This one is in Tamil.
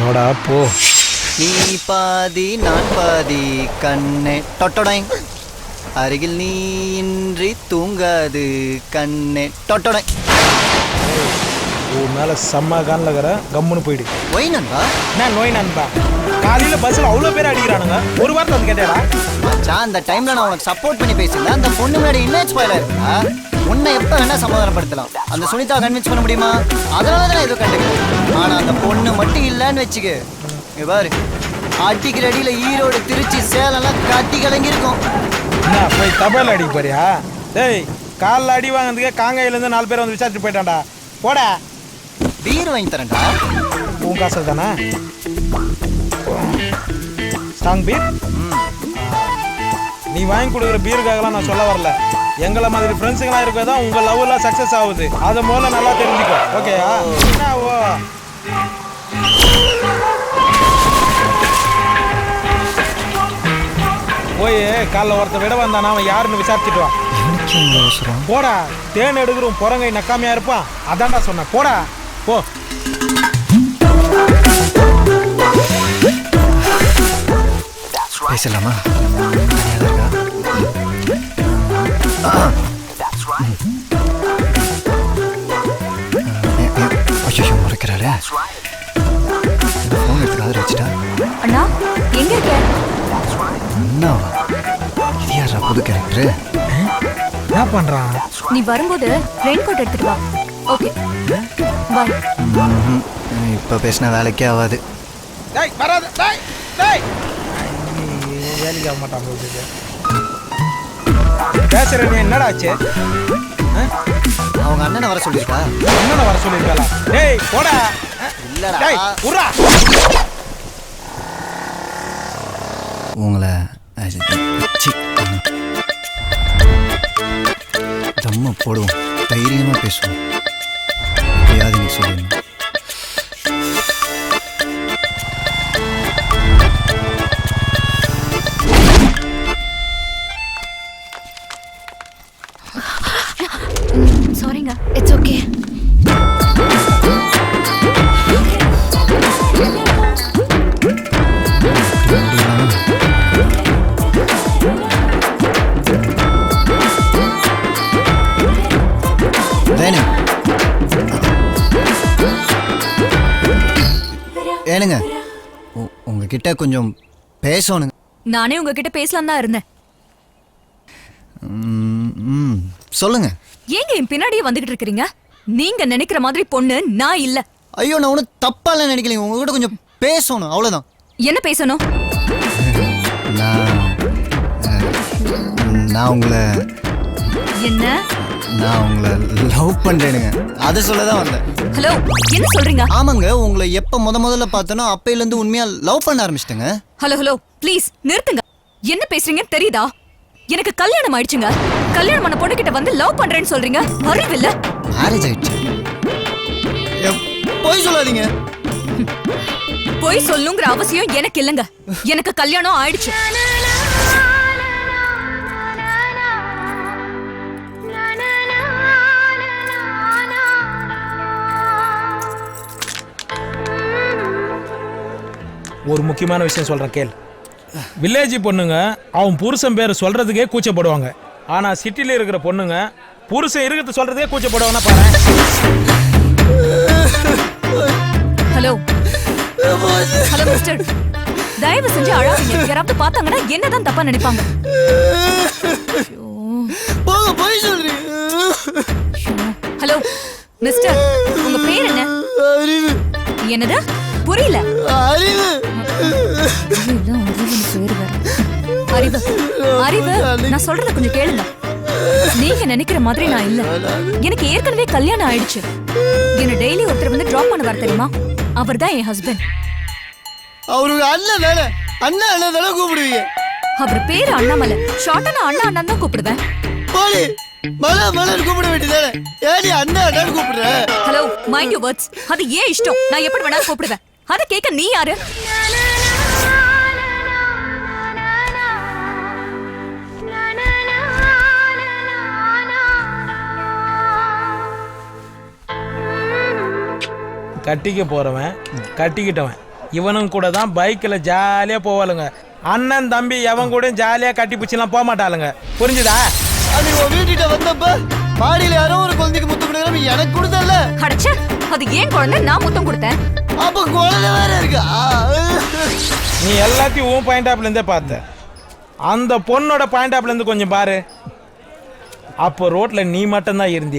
போடா போ. நீ பாதி நான் பாதி கண்ணே டொட்டொடை, அருகில் நீ இன்றி தூங்காது கண்ணே டொட்டொடை. உன் மேல செம்ம கான்லகிற கம்முன்னு போயிடு. ஒய் நண்பா. நான் நோய் நண்பா. காலையில பஸ்ல அவ்வளோ பேர் அடிக்கிறானுங்க. ஒரு வாரத்தை வந்து கேட்டேடா மச்சான். அந்த டைம்ல நான் உனக்கு சப்போர்ட் பண்ணி பேசியிருந்தேன். அந்த பொண்ணு முன்னாடி இமேஜ் ஸ்பாயில் ஆயிருக்கா. உன்னை எப்ப வேணா சமாதானப்படுத்தலாம். அந்த சுனிதா கன்வின்ஸ் பண்ண முடியுமா? அதனால தான் எதுவும் கண்டுக்கிறேன். ஆனா அந்த பொண்ணு மட்டும் இல்லைன்னு வச்சுக்க, பாரு அடிக்கிற அடியில ஈரோடு திருச்சி சேலம்லாம் கட்டி கலங்கி இருக்கும். என்ன போய் தபால் அடிக்க போறியா? டேய் காலில் அடி வாங்கினதுக்கே காங்காயிலேருந்து 4 பேர் வந்து விசாரிச்சுட்டு போயிட்டான்டா. போடா. பீர் வாங்கி தரேன்டா. உன் காசு தானே ஸ்ட்ராங் பீர்? நீ வாங்கி கொடுக்குற பீருக்காகலாம் நான் சொல்ல வரல. எங்களை மாதிரி ஃப்ரெண்ட்ஸுங்களாம் இருக்கதான் தான் உங்கள் லவ்லாம் சக்ஸஸ் ஆகுது. அதை முதல்ல நல்லா தெரிஞ்சுக்கோ. ஓகேயா? என்ன ஓ போய் காலைல ஒருத்த விட வந்தானா அவன் யாருன்னு விசாரிச்சுட்டு வா. போடா. தேன் எடுக்கிறோம் புறங்கை நக்காமையா இருப்பான். அதான்டா சொன்னேன். போடா போ. பேசலாமா? முறைக்கிறாளே. ஃபோன் எடுத்து காதுல வச்சுட்டா. அண்ணா எங்க இருக்க? அண்ணாவா? இது யாரா புது கேரக்டர்? என்ன பண்றான்? நீ வரும்போது ரெயின் கோட் எடுத்துட்டு வா. Okay bye. இப்ப பேசின வேலைக்கே ஆகாது. டேய் வராத. டேய் டேய் வேலைக்கு ஆக மாட்டான் போகுது. பேசுற நீ என்னடா ஆச்சு? அவங்க அண்ணனை வர சொல்லியிருக்கா. அண்ணனை வர சொல்லியிருக்காளா? டேய் போடா. இல்லடா. டேய் உர்ரா. உங்களை தம்ம போடுவோம். தைரியமா பேசுவோம். எப்படியாவது நீ சொல்லிடணும். சாரிங்க. It's okay. ஏனுங்க உங்ககிட்ட கொஞ்சம் பேசணுங்க. நானே உங்ககிட்ட பேசலாம் தான் இருந்தேன். சொல்லுங்க. ஏங்க என் பின்னாடியே வந்துகிட்டு இருக்கீங்க? நீங்க நினைக்கிற மாதிரி பொண்ணு நான் இல்ல. ஐயோ நான் ஒன்றும் தப்பால நினைக்கலைங்க. உங்ககிட்ட கொஞ்சம் பேசணும், அவ்வளவுதான். என்ன பேசணும்? நான் உங்களை லவ் பண்றேனுங்க. அதை சொல்லதான் வந்தேன். ஹலோ என்ன சொல்றீங்க? ஆமாங்க, உங்களை எப்ப முதல்ல பார்த்தனோ அப்பையில இருந்து உண்மையா லவ் பண்ண ஆரம்பிச்சிட்டேங்க. ஹலோ ப்ளீஸ் நிறுத்துங்க. என்ன பேசுறீங்கன்னு தெரியுதா? எனக்கு கல்யாணம் ஆயிடுச்சுங்க. கல்யாணம் பண்ண பொண்ணு கிட்ட வந்து லவ் பண்றேன்னு சொல்றீங்க. அறிவில்ல? மேரேஜ் ஆயிடுச்சு. போய் சொல்லாதீங்க. போய் சொல்லுங்கிற அவசியம் எனக்கு இல்லைங்க. எனக்கு கல்யாணம் ஆயிடுச்சு. ஒரு முக்கியமான விஷயம் சொல்றேன் கேள். வில்லேஜ் பொண்ணுங்க அவன் புருஷன் பேர் சொல்றதுக்கே கூச்சப்படுவாங்க. ஆனா சிட்டில இருக்கிற பொண்ணுங்க புருஷன் இருக்கிறது சொல்றதுக்கே கூச்சப்படுவாங்கன்னா பாரு. ஹலோ ஹலோ மிஸ்டர், தயவு செஞ்சு அழாதீங்க. யாராவது பார்த்தாங்கன்னா என்னதான் தப்பா நினைப்பாங்க. ஹலோ மிஸ்டர், உங்க பேர் என்ன? என்னது புரியல? அறிவு அறிவு நான் சொல்றத கொஞ்சம் கேளுங்க. நீங்க நினைக்கிற மாதிரி நான் இல்ல. எனக்கு ஏற்கனவே கல்யாணம் ஆயிடுச்சு. என்ன டெய்லி ஒருத்தர் வந்து டிராப் பண்ண வர தெரியுமா? அவர் தான் என் ஹஸ்பண்ட். அவருக்கு அண்ணன் தானே? அண்ணன் அண்ணன் தானே கூப்பிடுவீங்க? அவர் பேரு அண்ணாமலை. ஷார்ட்டா நான் அண்ணா அண்ணன் தான் கூப்பிடுவேன். கூப்பிட வேண்டியதானே? ஏடி அண்ணன் அண்ணன் கூப்பிடுற? Hello mind you words. அது ஏன் இஷ்டம். நான் எப்படி வேணாலும் கூப்பிடுவேன். அத கேட்க நீ யாரு? கட்டிக்க போறவன் கட்டிக்கிட்டவன் இவனும் கூட தான் பைக்கில் ஜாலியாக போவாளுங்க. அண்ணன் தம்பி எவன் கூட ஜாலியாக கட்டி பிடிச்சிலாம் போக மாட்டாளுங்க. புரிஞ்சுதா? அது உன் வீட்டுக்கிட்ட வந்தப்ப மாடியில யாரோ ஒரு குழந்தைக்கு முத்தம் கொடுக்குற எனக்கு கொடுத்தல. அடச்சே, அது ஏன் குழந்தை, நான் முத்தம் கொடுத்தேன். அப்ப குழந்தை வேற இருக்கா? நீ எல்லாத்தையும் உன் பாயிண்ட் ஆப்லேருந்தே பார்த்த. அந்த பொண்ணோட பாயிண்ட் ஆப்லேருந்து கொஞ்சம் பாரு. அப்போ ரோட்டில் நீ மட்டும்தான் இருந்தியா?